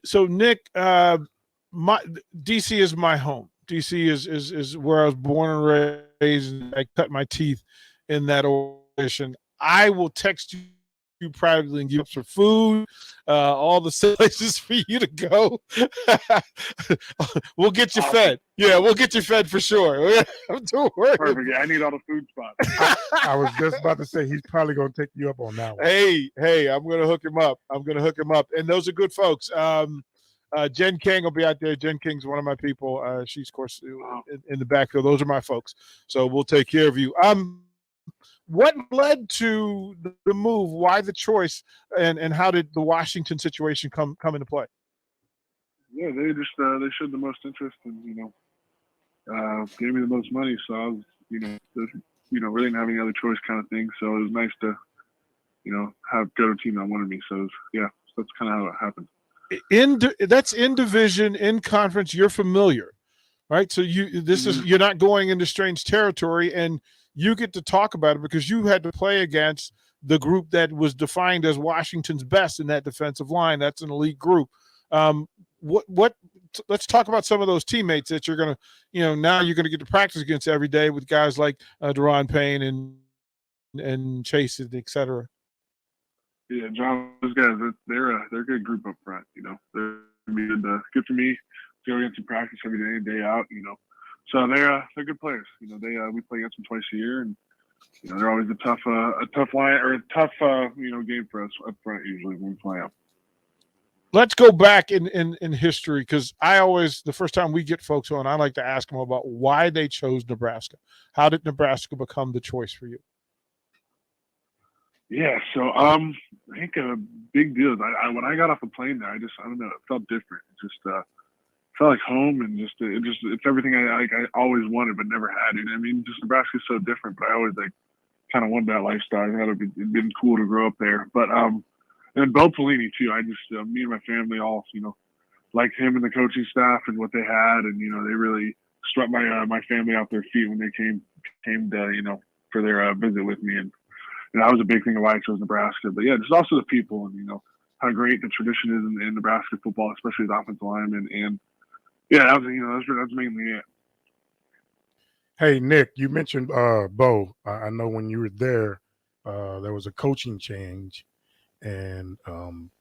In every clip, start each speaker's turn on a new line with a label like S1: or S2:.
S1: So Nick, my DC is my home. DC is where I was born and raised, and I cut my teeth in that organization. I will text you privately and give you some food, all the places for you to go. We'll get you
S2: Awesome.
S1: fed. Yeah, we'll get you fed for sure. Don't worry.
S2: Perfect. Yeah, I need all the food spots.
S3: I was just about to say he's probably going to take you up on that one.
S1: Hey, I'm going to hook him up. And those are good folks. Jen King will be out there. Jen King's one of my people. She's, of course, in the backfield. Those are my folks. So we'll take care of you. What led to the move? Why the choice? And how did the Washington situation come into play?
S2: Yeah, they just they showed the most interest and gave me the most money. So I was really didn't have any other choice kind of thing. So it was nice to have go to a team that wanted me. So that's kind of how it happened.
S1: That's in division, in conference. You're familiar, right? So you're not going into strange territory, and you get to talk about it because you had to play against the group that was defined as Washington's best in that defensive line. That's an elite group. Let's talk about some of those teammates that you're going to, now you're going to get to practice against every day with guys like Deron Payne and Chase, et cetera.
S2: Yeah, John, those guys, they're a good group up front. They're good for me to go against in practice every day, day out. So they're good players. We play against them twice a year, and they're always a tough line or a tough game for us up front usually when we play them.
S1: Let's go back in history, because the first time we get folks on, I like to ask them about why they chose Nebraska. How did Nebraska become the choice for you?
S2: Yeah, so I think a big deal is when I got off the plane there, I don't know, it felt different. It just felt like home, and it's everything I always wanted but never had. Just Nebraska's so different, but I always kind of wanted that lifestyle. I thought it'd been cool to grow up there, but and Bill Pelini too. I just me and my family all liked him and the coaching staff and what they had, and they really struck my family off their feet when they came to for their visit with me, and that was a big thing of why I chose Nebraska. But yeah, just also the people and how great the tradition is in Nebraska football, especially as offensive linemen, and yeah, that's mainly it.
S3: Hey Nick, you mentioned Bo. I know when you were there was a coaching change. And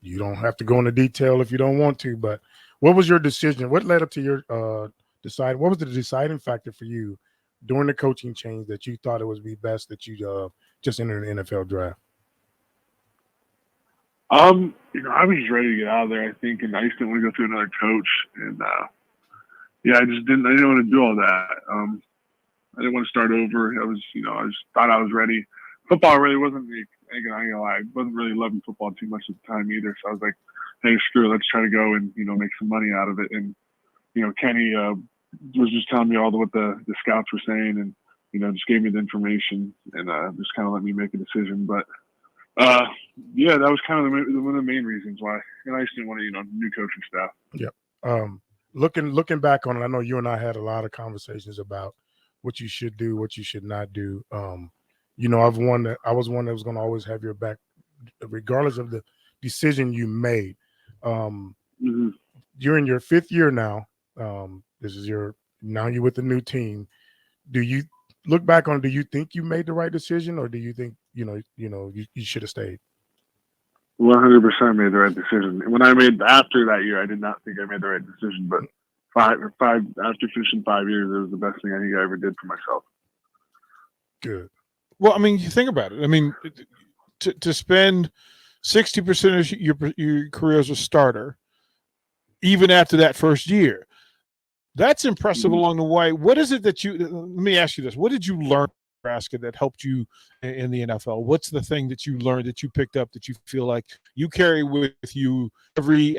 S3: you don't have to go into detail if you don't want to, but what was your decision? What led up to your what was the deciding factor for you during the coaching change that you thought it would be best that you just entered the NFL draft?
S2: I was just ready to get out of there, I think, and I just didn't want to go through another coach, and I didn't want to do all that. I didn't want to start over. I just thought I was ready. Football really wasn't I ain't gonna lie, I wasn't really loving football too much at the time either. So I was like, hey, screw it, let's try to go and make some money out of it. And Kenny was just telling me all what the scouts were saying, and just gave me the information and just kind of let me make a decision. But that was kind of one of the main reasons why. And I just didn't want new coaching staff.
S3: Yep. Looking back on it, I know you and I had a lot of conversations about what you should do, what you should not do. I was one that was going to always have your back, regardless of the decision you made. You're in your fifth year now. This is you're with the new team. Do you look back on it? Do you think you made the right decision, or do you think you should have stayed?
S2: 100% made the right decision. When I made after that year, I did not think I made the right decision. But five after finishing 5 years, it was the best thing I think I ever did for myself.
S3: Good.
S1: Well, you think about it. To spend 60% of your career as a starter, even after that first year, that's impressive along the way. What is it that let me ask you this. What did you learn in Nebraska that helped you in the NFL? What's the thing that you learned, that you picked up, that you feel like you carry with you every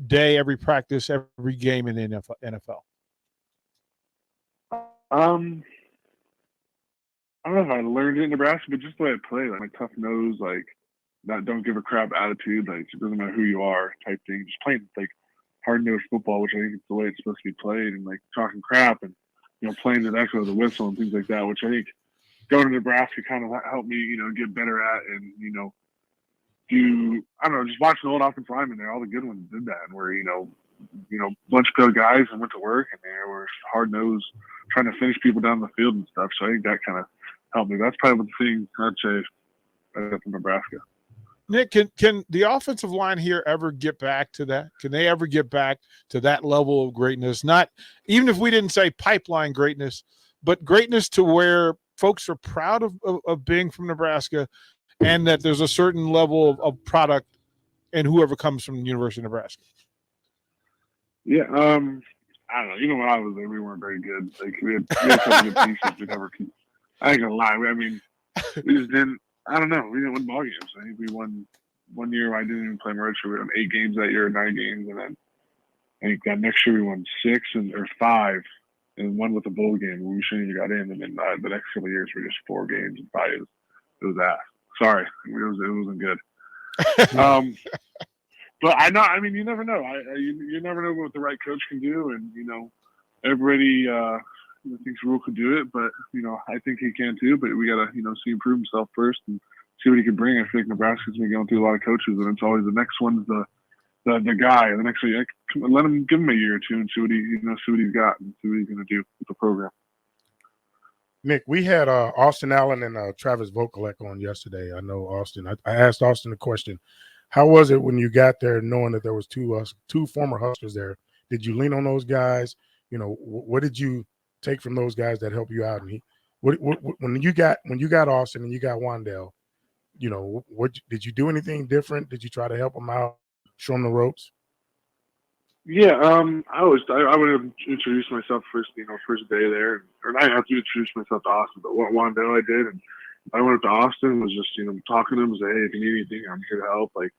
S1: day, every practice, every game in the NFL?
S2: I don't know if I learned it in Nebraska, but just the way I play, like my tough nose, like that don't give a crap attitude, like it doesn't matter who you are type thing. Just playing like hard-nosed football, which I think is the way it's supposed to be played, and like talking crap and playing to the echo of the whistle and things like that, which I think going to Nebraska kind of helped me, get better at, and I don't know, just watching the old offensive linemen there, all the good ones did that, and where, bunch of good guys and went to work, and they were hard-nosed, trying to finish people down the field and stuff. So I think that kind of helped me. That's probably the thing I'd say from Nebraska.
S1: Nick, can the offensive line here ever get back to that? Can they ever get back to that level of greatness? Not even if we didn't say pipeline greatness, but greatness to where folks are proud of being from Nebraska, and that there's a certain level of product in whoever comes from the University of Nebraska.
S2: Yeah, I don't know. Even when I was there, we weren't very good. Like we had some good pieces. We never. I ain't gonna lie. We just didn't. I don't know. We didn't win ball games. I think we won one year. I didn't even play my redshirt. We won 8 games that year, 9 games, and then I think that next year we won 6 or 5, and 1 with the bowl game. We shouldn't have got in, and then the next couple of years were just 4 games and 5. It was that. Sorry, it wasn't good. But I know. I mean, you never know. You never know what the right coach can do, and everybody thinks Rule could do it, but I think he can too. But we gotta see him prove himself first and see what he can bring. I feel like Nebraska's been going through a lot of coaches, and it's always the next one's the guy. The next one, let him give him a year or 2 and see what he's got and see what he's gonna do with the program.
S3: Nick, we had Austin Allen and Travis Vokalek on yesterday. I know Austin. I asked Austin the question. How was it when you got there knowing that there was 2 former Huskers there? Did you lean on those guys? What did you take from those guys that helped you out? And when you got Austin and you got Wandale, what did you do anything different? Did you try to help them out, show them the ropes?
S2: Yeah, I would have introduced myself first day there, or I have to introduce myself to Austin, but what Wandale I did, and I went up to Austin and was just talking to him, say, hey, if you need anything, I'm here to help. Like,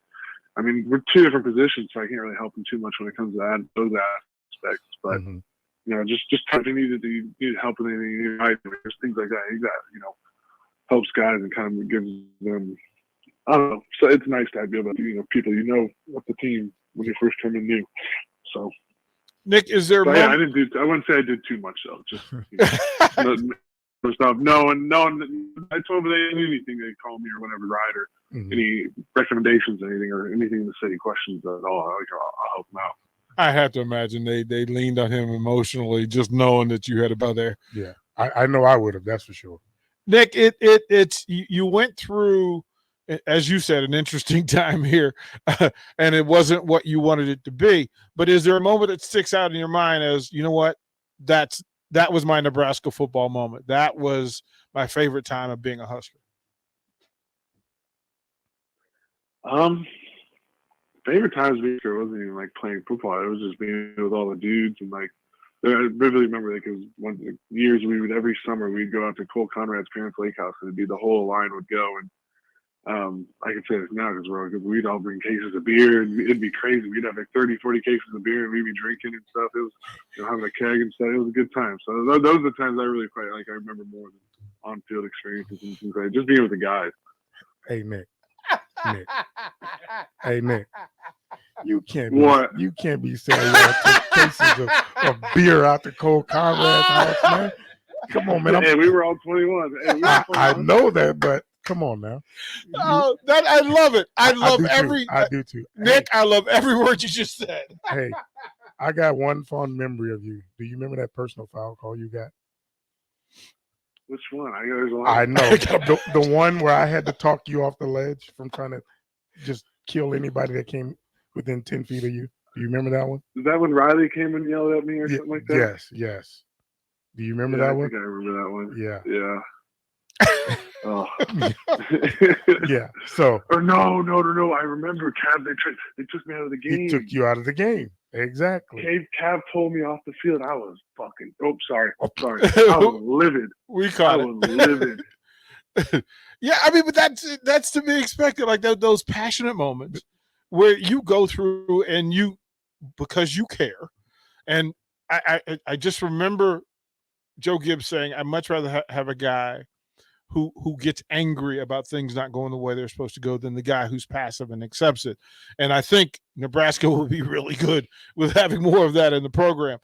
S2: I mean, we're 2 different positions, so I can't really help him too much when it comes to those aspects. But just if you need help with anything, there's things like that. He got helps guys and kind of gives them. I don't know. So it's nice to be able to people with the team when you first come in new. So,
S1: Nick, is there?
S2: I wouldn't say I did too much though. Just stuff. No, and I told them they anything they call me or whatever, right? Or any recommendations, anything, or anything in the city questions at all. I'll help them out.
S1: I have to imagine they leaned on him emotionally, just knowing that you had to go there.
S3: Yeah, I know I would have. That's for sure.
S1: Nick, it's you went through, as you said, an interesting time here, and it wasn't what you wanted it to be. But is there a moment that sticks out in your mind as, what, that was my Nebraska football moment. That was my favorite time of being a Husker.
S2: Favorite times it wasn't even like playing football. It was just being with all the dudes and I vividly remember it was one of the years every summer we'd go out to Cole Conrad's parents' lake house and it'd be the whole line would go and I can say this now because we'd all bring cases of beer and it'd be crazy. We'd have like 30, 40 cases of beer and we'd be drinking and stuff. It was having a keg and stuff. It was a good time. So those are the times I really quite like. I remember more than on-field experiences and things like that. Just being with the guys.
S3: Hey Nick. Hey Nick. You can't be saying you take cases of beer out to Cole Conrad's house, man. Come on, man.
S2: Hey, we were all 21. Hey,
S3: I know that, but come on now.
S1: Oh, that I love it. I
S3: do too.
S1: Nick, hey, I love every word you just said.
S3: Hey, I got one fond memory of you. Do you remember that personal foul call you got?
S2: Which one? There's a lot.
S3: I know. the one where I had to talk you off the ledge from trying to just kill anybody that came within 10 feet of you. Do you remember that one?
S2: Is that when Riley came and yelled at me or something like that?
S3: Yes. Do you remember that one?
S2: I think I remember that one.
S3: Yeah.
S2: Oh.
S3: Yeah. So.
S2: Or no. I remember Cav. They took me out of the game.
S3: He took you out of the game. Exactly.
S2: Cav pulled me off the field. I was fucking. Sorry. I was livid.
S1: We caught it.
S2: I was livid.
S1: Yeah, I mean, but that's to be expected. Like those passionate moments where you go through and because you care. And I just remember Joe Gibbs saying, I'd much rather have a guy who gets angry about things not going the way they're supposed to go than the guy who's passive and accepts it. And I think Nebraska will be really good with having more of that in the program.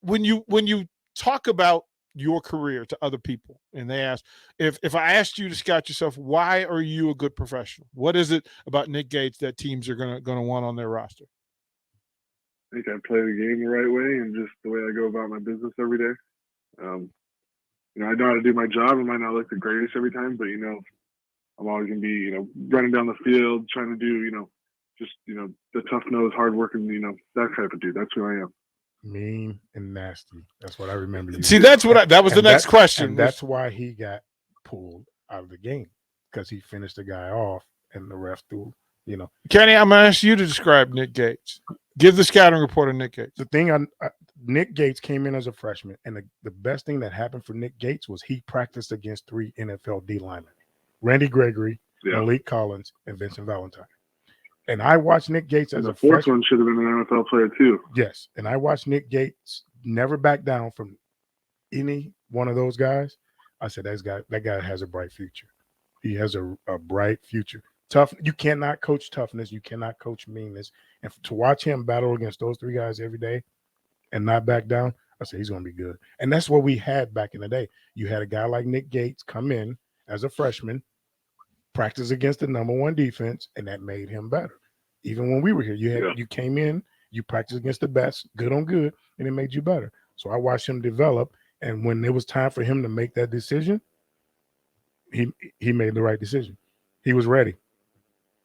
S1: When you talk about your career to other people, and they ask, if I asked you to scout yourself, why are you a good professional? What is it about Nick Gates that teams are gonna want on their roster?
S2: I think I play the game the right way and just the way I go about my business every day. I know how to do my job. I might not look the greatest every time, but I'm always gonna be running down the field, trying to do the tough nose, hard working, that type of dude. That's who I am.
S3: Mean and nasty. That's what I remember. You
S1: See, that's what that was the next question.
S3: And that's why he got pulled out of the game, because he finished the guy off and the ref threw.
S1: Kenny, I'm gonna ask you to describe Nick Gates. Give the scouting report on Nick Gates.
S3: The thing, Nick Gates came in as a freshman, and the best thing that happened for Nick Gates was he practiced against 3 NFL D linemen: Randy Gregory, Malik Collins, and Vincent Valentine. And I watched Nick Gates as a freshman.
S2: The fourth one should have been an NFL player too.
S3: Yes, and I watched Nick Gates never back down from any one of those guys. I said, that guy has a bright future. He has a bright future. Tough. You cannot coach toughness. You cannot coach meanness. And to watch him battle against those 3 guys every day and not back down, I said he's going to be good. And that's what we had back in the day. You had a guy like Nick Gates come in as a freshman, practice against the number 1 defense, and that made him better. Even when we were here, you came in, you practiced against the best, good on good, and it made you better. So I watched him develop, and when it was time for him to make that decision, he made the right decision. He was ready.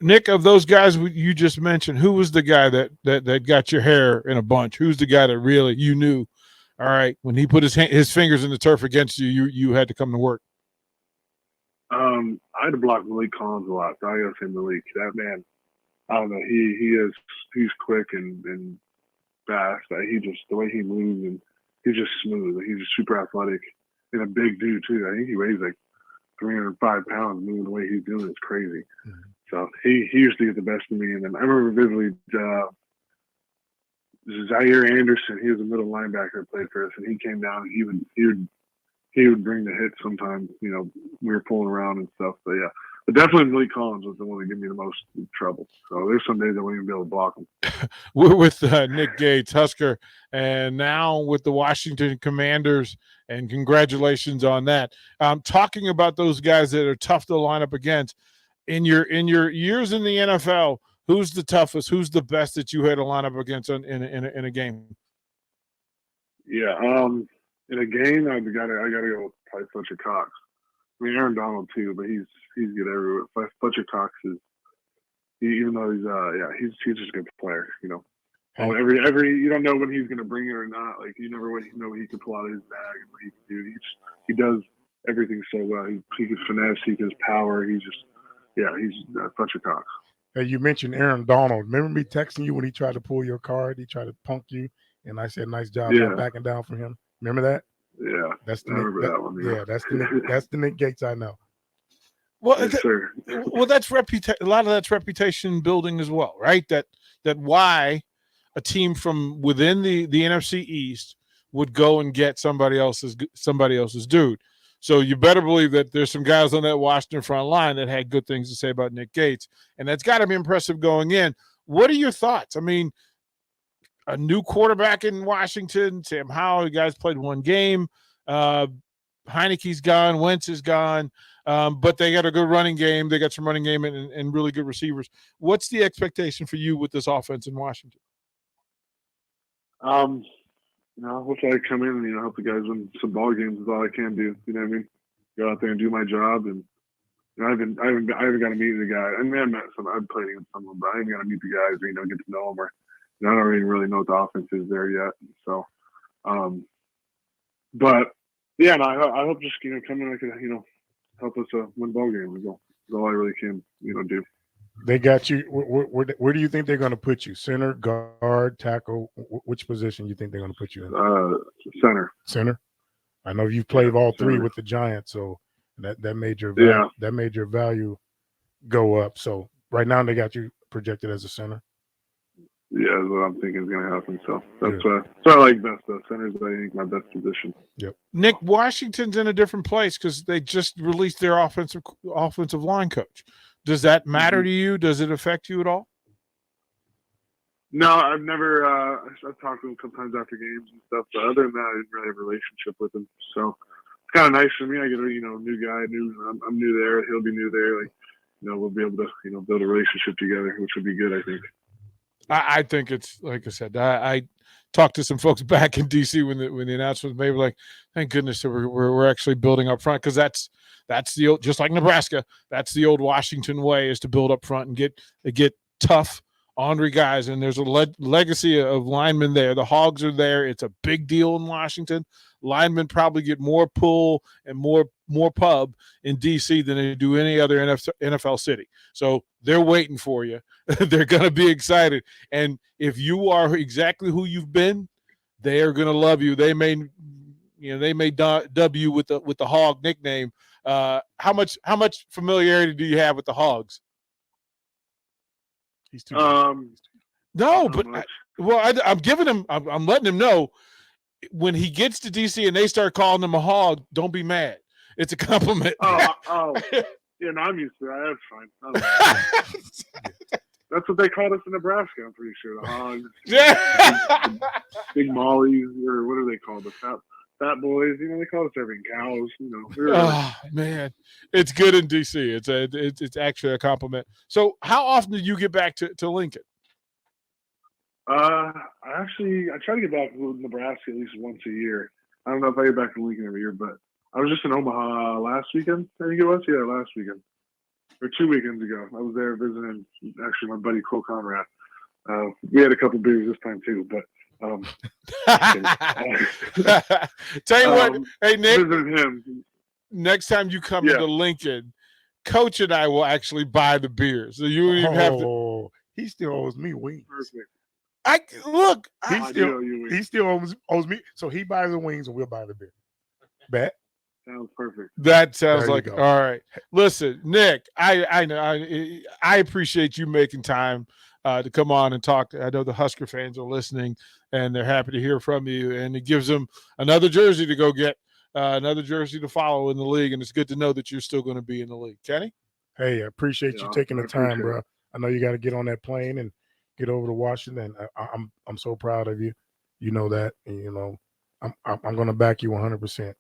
S1: Nick, of those guys you just mentioned, who was the guy that got your hair in a bunch? Who's the guy that really you knew, all right, when he put his fingers in the turf against you had to come to work?
S2: I had to block Malik Collins a lot, so I gotta say Malik. That man, I don't know, he's quick and fast. The way he moves, and he's just smooth. He's just super athletic and a big dude too. I think he weighs like 305 pounds. Moving the way he's doing is crazy. Mm-hmm. So he used to get the best of me. And then I remember vividly Zaire Anderson. He was a middle linebacker that played for us, and he came down and he would bring the hit sometimes. We were pulling around and stuff. But yeah, but definitely Malik Collins was the one that gave me the most trouble. So there's some days I wouldn't even be able to block him.
S1: We're with Nick Gates, Husker, and now with the Washington Commanders. And congratulations on that. Talking about those guys that are tough to line up against. In your years in the NFL, who's the toughest? Who's the best that you had to line up against in a game?
S2: Yeah, in a game, I gotta go with probably Fletcher Cox. I mean, Aaron Donald too, but he's good everywhere. Fletcher Cox is, even though he's just a good player. Every you don't know when he's gonna bring it or not. Like you never know what he can pull out of his bag and what he can do. He does everything so well. He can finesse. He has power. He's Fletcher Cox.
S3: Hey, you mentioned Aaron Donald. Remember me texting you when he tried to pull your card? He tried to punk you, and I said, "Nice job backing down from him." Remember that?
S2: Yeah,
S3: that's the
S2: that one.
S3: Yeah, that's the Nick Gates I know.
S1: Well,
S2: yes, sir.
S1: Well, that's a lot of that's reputation building as well, right? That why a team from within the NFC East would go and get somebody else's dude. So you better believe that there's some guys on that Washington front line that had good things to say about Nick Gates, and that's got to be impressive going in. What are your thoughts? I mean, a new quarterback in Washington, Sam Howell, you guys played 1 game. Heineke's gone, Wentz is gone, but they got a good running game. They got some running game and really good receivers. What's the expectation for you with this offense in Washington?
S2: Hopefully I come in and help the guys win some ball games is all I can do. You know what I mean? Go out there and do my job. And I haven't got to meet the guy. I mean, I've played against some of them, but I haven't got to meet the guys or get to know them. Or I don't even really know what the offense is there yet. So, but yeah, no, I hope just come in, I can help us win ball games. That's all I really can do.
S3: They got you. Where do you think they're going to put you? Center, guard, tackle? Which position you think they're going to put you in?
S2: Center.
S3: Center. I know you've played all 3 with the Giants, so that made your value go up. So right now they got you projected as a center.
S2: Yeah, that's what I'm thinking is going to happen. So that's what I like best. Center's, I think, my best position.
S3: Yep.
S1: Nick, Washington's in a different place because they just released their offensive line coach. Does that matter to you? Does it affect you at all?
S2: No, I've never. I've talked to him sometimes after games and stuff, but other than that, I didn't really have a relationship with him. So it's kind of nice for me. I get a new guy, I'm new there. He'll be new there. Like we'll be able to build a relationship together, which would be good. I think.
S1: I think it's like I said. I talked to some folks back in DC when the announcement was made. We're like, thank goodness that we're actually building up front, because that's the old, just like Nebraska. That's the old Washington way, is to build up front and get tough, ornery guys. And there's a legacy of linemen there. The Hogs are there. It's a big deal in Washington. Linemen probably get more pull and more pub in DC than they do any other NFL city. So they're waiting for you. They're going to be excited. And if you are exactly who you've been, they are going to love you. They may dub you with the Hog nickname. How much familiarity do you have with the Hogs?
S3: He's too.
S1: No, but I'm giving him. I'm letting him know, when he gets to DC and they start calling him a hog, don't be mad. It's a compliment.
S2: Oh. Yeah, no, I'm used to that. That's fine. That's what they called us in Nebraska, I'm pretty sure. The hogs.
S1: Yeah.
S2: Big mollies, or what are they called? The fat boys. They call us everything. Cows.
S1: Oh man, it's good in DC. It's actually a compliment. So how often did you get back to Lincoln?
S2: I try to get back to Nebraska at least once a year. I don't know if I get back to Lincoln every year, but I was just in Omaha last weekend. I think it was. Yeah, last weekend. Or 2 weekends ago. I was there visiting, actually, my buddy Cole Conrad. We had a couple beers this time too, but
S1: tell you what, hey Nick,
S2: visiting him.
S1: Next time you come into Lincoln, Coach and I will actually buy the beers. So you even have to.
S3: He still owes me wings.
S2: Perfect.
S3: He still owes me. So he buys the wings and we'll buy the beer. Bet.
S2: Sounds perfect.
S1: That sounds like all right. Listen, Nick, I know I appreciate you making time to come on and talk. I know the Husker fans are listening and they're happy to hear from you. And it gives them another jersey to go get, another jersey to follow in the league. And it's good to know that you're still going to be in the league. Kenny?
S3: Hey, I appreciate you taking the time, bro. I know you got to get on that plane and get over to Washington. I'm so proud of you. You know that, and I'm going to back you 100%.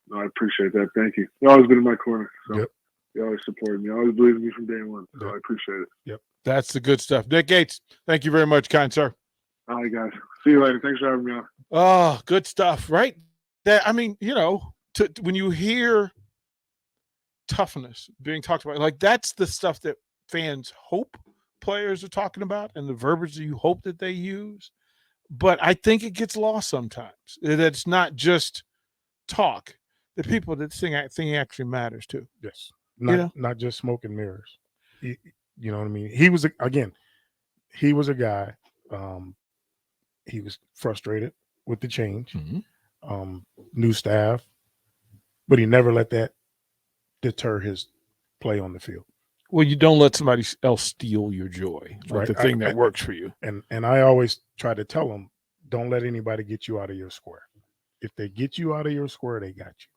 S2: No, I appreciate that. Thank you. You've always been in my corner. So you always supported me. You always believed in me from day one. So I appreciate it.
S3: Yep.
S1: That's the good stuff. Nick Gates, thank you very much, kind sir.
S2: All right, guys. See you later. Thanks for having me on.
S1: Oh, good stuff, right? When you hear toughness being talked about, like that's the stuff that fans hope players are talking about and the verbiage that you hope that they use. But I think it gets lost sometimes. That it's not just talk. The people that thing actually matters too.
S3: Yes. Not just smoke and mirrors. You know what I mean? He was a guy. He was frustrated with the change, new staff, but he never let that deter his play on the field.
S1: Well, you don't let somebody else steal your joy, like the thing that works for you.
S3: And I always try to tell them, don't let anybody get you out of your square. If they get you out of your square, they got you.